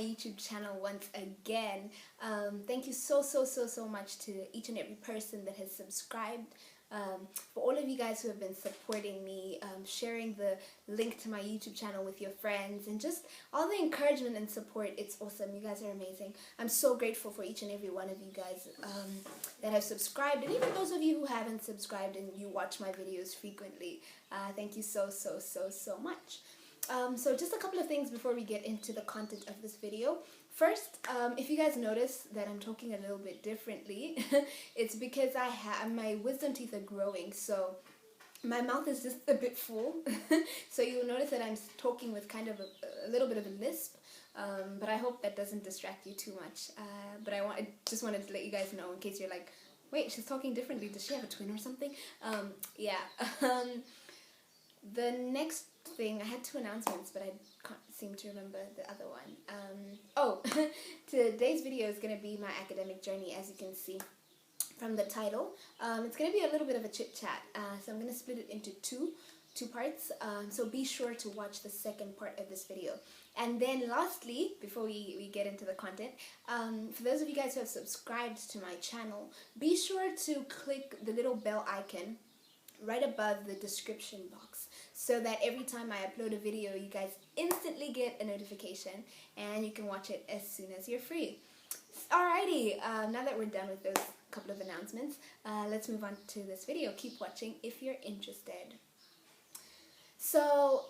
YouTube channel once again. Thank you so much to each and every person that has subscribed. For all of you guys who have been supporting me, sharing the link to my YouTube channel with your friends, and just all the encouragement and support. It's awesome. You guys are amazing. I'm so grateful for each and every one of you guys that have subscribed, and even those of you who haven't subscribed and you watch my videos frequently. Thank you so much. So just a couple of things before we get into the content of this video. First, if you guys notice that I'm talking a little bit differently, it's because my wisdom teeth are growing, so my mouth is just a bit full. So you'll notice that I'm talking with kind of a little bit of a lisp, but I hope that doesn't distract you too much. But I just wanted to let you guys know in case you're like, wait, she's talking differently. Does she have a twin or something? Yeah. The next thing, I had two announcements, but I can't seem to remember the other one. Today's video is going to be my academic journey, as you can see from the title. It's going to be a little bit of a chit chat, so I'm going to split it into two parts, so be sure to watch the second part of this video. And then lastly, before we get into the content, for those of you guys who have subscribed to my channel, be sure to click the little bell icon right above the description box, so that every time I upload a video, you guys instantly get a notification and you can watch it as soon as you're free. Alrighty, now that we're done with those couple of announcements, let's move on to this video. Keep watching if you're interested. So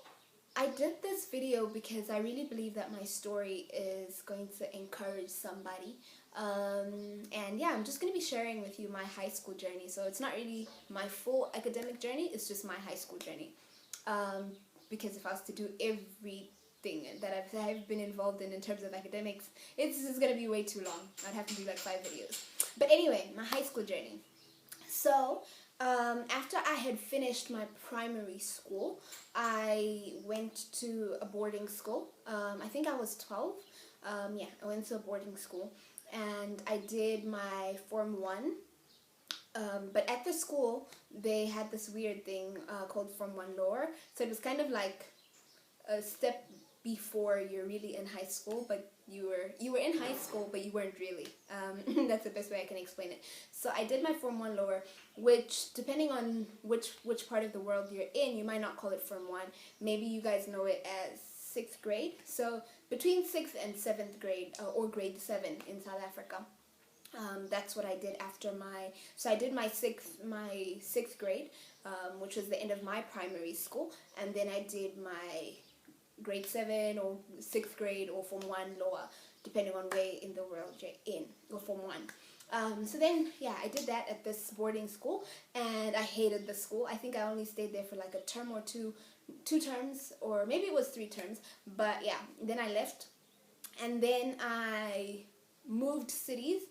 I did this video because I really believe that my story is going to encourage somebody. And yeah, I'm just going to be sharing with you my high school journey. So it's not really my full academic journey, it's just my high school journey. Because if I was to do everything that I've been involved in terms of academics, it's just going to be way too long. I'd have to do like 5 videos. But anyway, my high school journey. So after I had finished my primary school, I went to a boarding school. I think I was 12. Yeah, I went to a boarding school, and I did my Form 1. But at the school, they had this weird thing called Form 1 Lower. So it was kind of like a step before you're really in high school, but you were in high school, but you weren't really. That's the best way I can explain it. So I did my Form 1 Lower, which, depending on which part of the world you're in, you might not call it Form 1. Maybe you guys know it as 6th grade. So between 6th and 7th grade, or grade 7 in South Africa. That's what I did after so I did my sixth grade, which was the end of my primary school, and then I did my grade 7 or 6th grade or Form 1 lower, depending on where in the world you're in, or Form 1. So then, yeah, I did that at this boarding school, and I hated the school. I think I only stayed there for like a term or two terms, or maybe it was 3 terms, but yeah, then I left, and then I moved cities.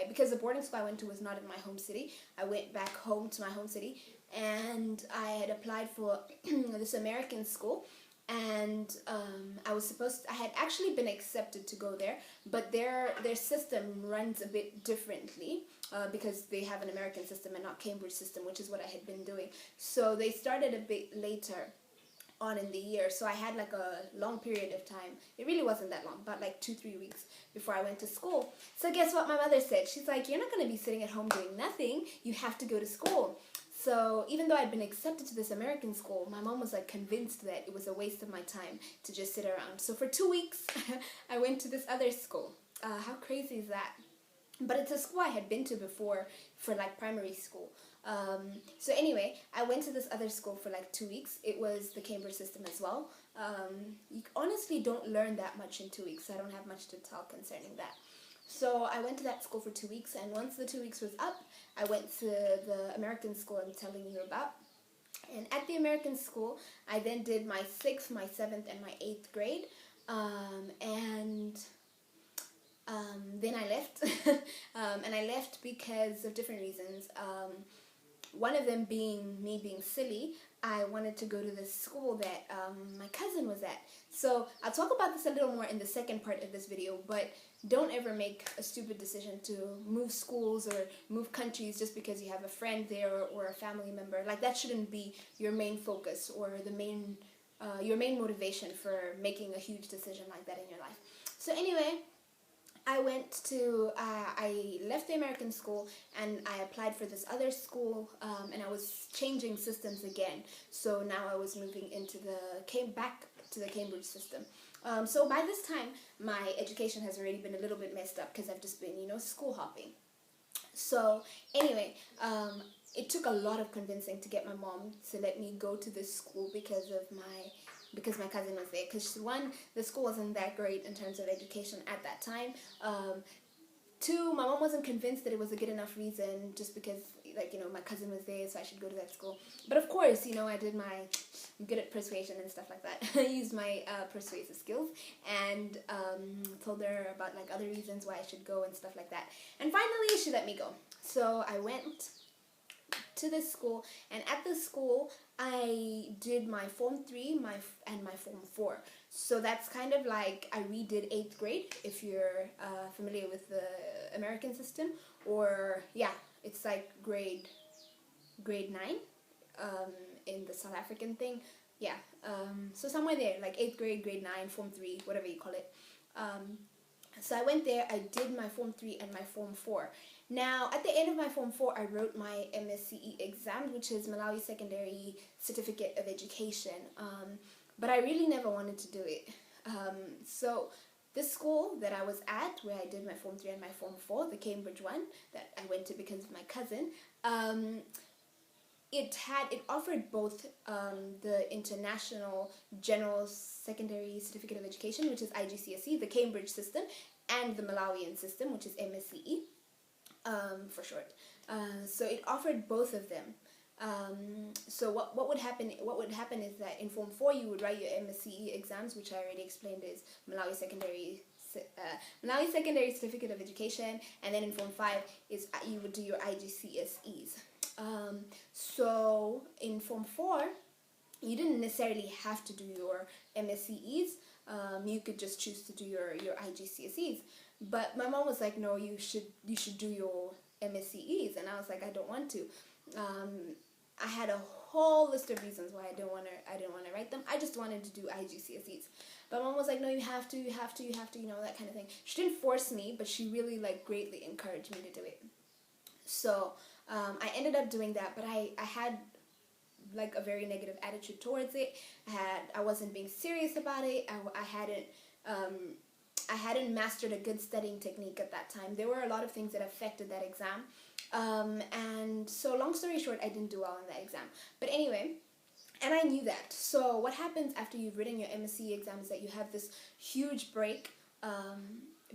Because the boarding school I went to was not in my home city, I went back home to my home city, and I had applied for this American school, and I had actually been accepted to go there, but their system runs a bit differently, because they have an American system and not Cambridge system, which is what I had been doing. So they started a bit later on in the year, so I had like a long period of time. It really wasn't that long, about like 2-3 weeks before I went to school. So guess what my mother said? She's like, you're not going to be sitting at home doing nothing, you have to go to school. So even though I'd been accepted to this American school, my mom was like convinced that it was a waste of my time to just sit around. So for 2 weeks I went to this other school. How crazy is that? But it's a school I had been to before for like primary school. So anyway, I went to this other school for like 2 weeks. It was the Cambridge system as well. You honestly don't learn that much in 2 weeks, so I don't have much to tell concerning that. So I went to that school for 2 weeks, and once the 2 weeks was up, I went to the American school I'm telling you about. And at the American school, I then did my 6th, my 7th, and my 8th grade. Then I left, and I left because of different reasons. One of them being me being silly. I wanted to go to the school that my cousin was at. So I'll talk about this a little more in the second part of this video, but don't ever make a stupid decision to move schools or move countries just because you have a friend there or a family member. Like, that shouldn't be your main focus or the main your main motivation for making a huge decision like that in your life. So anyway, I left the American school and I applied for this other school, and I was changing systems again. So now I was moving back to the Cambridge system. So by this time, my education has already been a little bit messed up because I've just been, school hopping. So anyway, it took a lot of convincing to get my mom to let me go to this school because my cousin was there. Because one, the school wasn't that great in terms of education at that time. Two, my mom wasn't convinced that it was a good enough reason just because, my cousin was there, so I should go to that school. But of course, I'm good at persuasion and stuff like that. I used my persuasive skills and told her about other reasons why I should go and stuff like that. And finally, she let me go. So I went to this school, and at this school I did my Form 3 and my Form 4. So that's kind of like I redid 8th grade, if you're familiar with the American system, or it's like grade 9 in the South African thing. So somewhere there, like 8th grade, grade 9, Form 3, whatever you call it. So I went there, I did my Form 3 and my Form 4. Now, at the end of my Form 4, I wrote my MSCE exam, which is Malawi Secondary Certificate of Education. But I really never wanted to do it. So this school that I was at, where I did my Form 3 and my Form 4, the Cambridge one, that I went to because of my cousin, it offered both the International General Secondary Certificate of Education, which is IGCSE, the Cambridge system, and the Malawian system, which is MSCE. For short. So it offered both of them. So what would happen is that in Form 4 you would write your MSCE exams, which I already explained is Malawi Secondary Certificate of Education, and then in Form 5 is you would do your IGCSEs. So in Form 4 you didn't necessarily have to do your MSCEs. You could just choose to do your IGCSEs. But my mom was like, no, you should do your MSCEs, and I was like, I don't want to. I had a whole list of reasons why I didn't want to write them. I just wanted to do IGCSEs. But mom was like, no, you have to, that kind of thing. She didn't force me, but she really greatly encouraged me to do it. So I ended up doing that, but I had a very negative attitude towards it. I wasn't being serious about it. I hadn't mastered a good studying technique at that time. There were a lot of things that affected that exam. And so long story short, I didn't do well in that exam. But anyway, and I knew that. So what happens after you've written your MSc exam is that you have this huge break,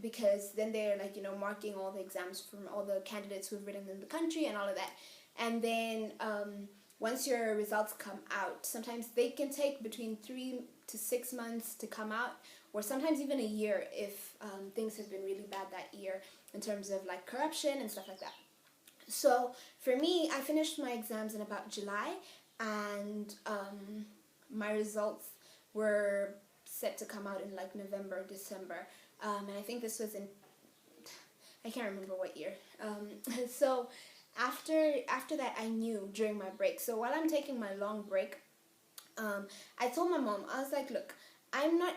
because then they're marking all the exams from all the candidates who've written in the country and all of that. And then once your results come out, sometimes they can take between 3 to 6 months to come out, or sometimes even a year if things have been really bad that year in terms of corruption and stuff like that. So for me, I finished my exams in about July, and my results were set to come out in November, December, and I think this was in, I can't remember what year. So after that, I knew during my break. So while I'm taking my long break, I told my mom, I was like, look, I'm not,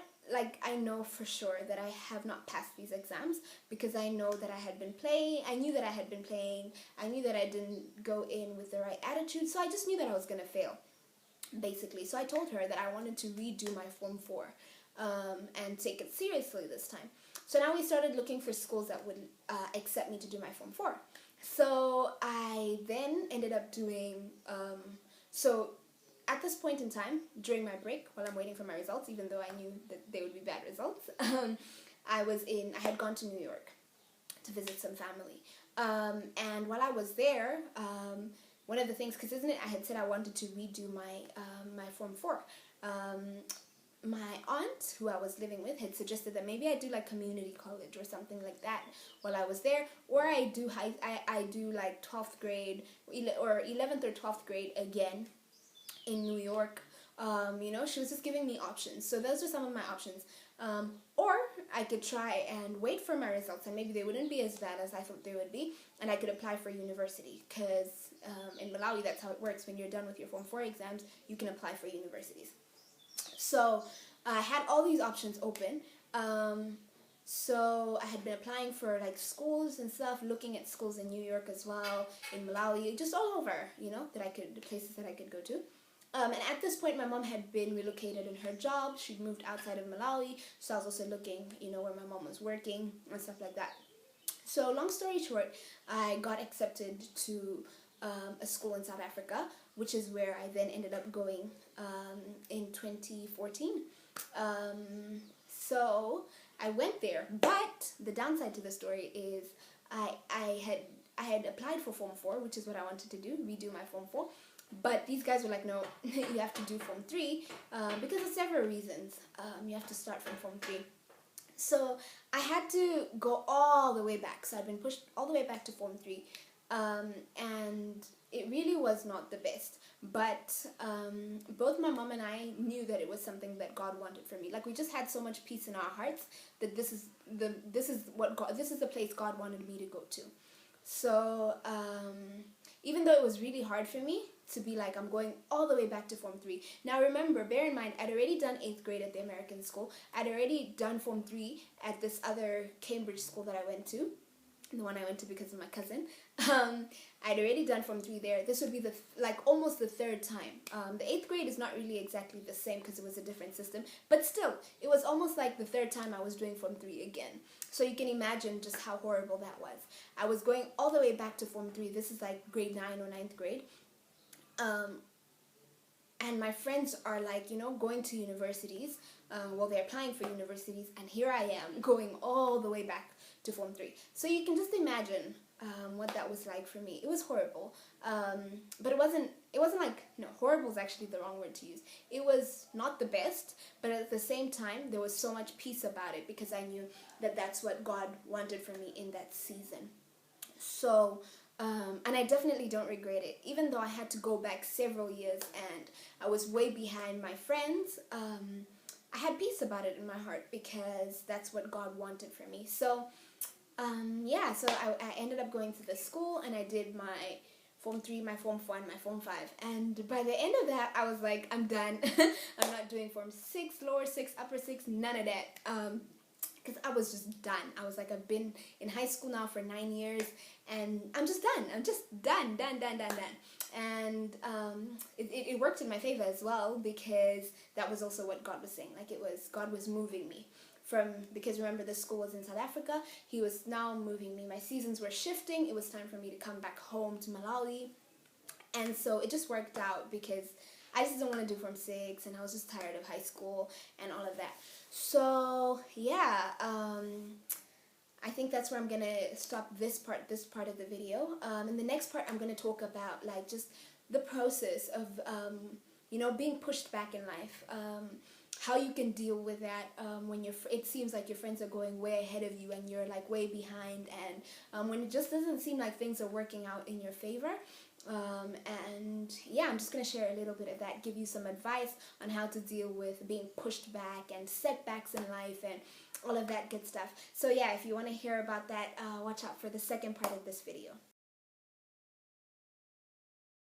I know for sure that I have not passed these exams because I know that I had been playing. I knew that I had been playing. I knew that I didn't go in with the right attitude. So I just knew that I was going to fail, basically. So I told her that I wanted to redo my Form 4 and take it seriously this time. So now we started looking for schools that would accept me to do my Form 4. So I then ended up doing, so at this point in time, during my break, while I'm waiting for my results, even though I knew that they would be bad results, I had gone to New York to visit some family. And while I was there, one of the things, because I had said I wanted to redo my Form 4. My aunt, who I was living with, had suggested that maybe I do community college or something like that while I was there, or I do 12th grade or 11th or 12th grade again in New York. She was just giving me options. So those are some of my options. Or I could try and wait for my results, and maybe they wouldn't be as bad as I thought they would be, and I could apply for university, because in Malawi that's how it works. When you're done with your Form 4 exams, you can apply for universities. So I had all these options open. So I had been applying for like schools and stuff, looking at schools in New York as well, in Malawi, just all over, the places that I could go to. And at this point, my mom had been relocated in her job. She'd moved outside of Malawi, so I was also looking, where my mom was working and stuff like that. So long story short, I got accepted to a school in South Africa, which is where I then ended up going in 2014. So I went there, but the downside to the story is I had applied for Form 4, which is what I wanted to do, redo my Form 4. But these guys were like, no, you have to do Form 3 because of several reasons. You have to start from Form 3. So I had to go all the way back. So I'd been pushed all the way back to Form 3. And it really was not the best. But both my mom and I knew that it was something that God wanted for me. Like, we just had so much peace in our hearts that this is the place God wanted me to go to. So even though it was really hard for me to be like, I'm going all the way back to Form 3. Now remember, bear in mind, I'd already done 8th grade at the American school. I'd already done Form 3 at this other Cambridge school that I went to. The one I went to because of my cousin. I'd already done Form 3 there. This would be almost the third time. The 8th grade is not really exactly the same because it was a different system. But still, it was almost like the third time I was doing Form 3 again. So you can imagine just how horrible that was. I was going all the way back to Form 3. This is like grade 9 or 9th grade. And my friends are like, going to universities. They're applying for universities. And here I am going all the way back to Form 3. So you can just imagine what that was like for me. It was horrible. But it wasn't like, horrible is actually the wrong word to use. It was not the best, but at the same time, there was so much peace about it because I knew that that's what God wanted for me in that season. So, and I definitely don't regret it. Even though I had to go back several years and I was way behind my friends, I had peace about it in my heart because that's what God wanted for me. So, so I ended up going to the school and I did my Form 3, my Form 4, and my Form 5. And by the end of that, I was like, I'm done. I'm not doing Form 6, lower 6, upper 6, none of that. Because I was just done. I was like, I've been in high school now for 9 years and I'm just done. I'm just done. And it worked in my favor as well because that was also what God was saying. Like, God was moving me. Because remember, this school was in South Africa, he was now moving me. My seasons were shifting. It was time for me to come back home to Malawi. And so it just worked out because I just didn't want to do Form 6 and I was just tired of high school and all of that. So, yeah, I think that's where I'm going to stop this part of the video. In the next part, I'm going to talk about, like, just the process of, being pushed back in life. How you can deal with that when it seems like your friends are going way ahead of you and you're like way behind, and when it just doesn't seem like things are working out in your favor. And yeah, I'm just going to share a little bit of that, give you some advice on how to deal with being pushed back and setbacks in life and all of that good stuff. So yeah, if you want to hear about that, watch out for the second part of this video.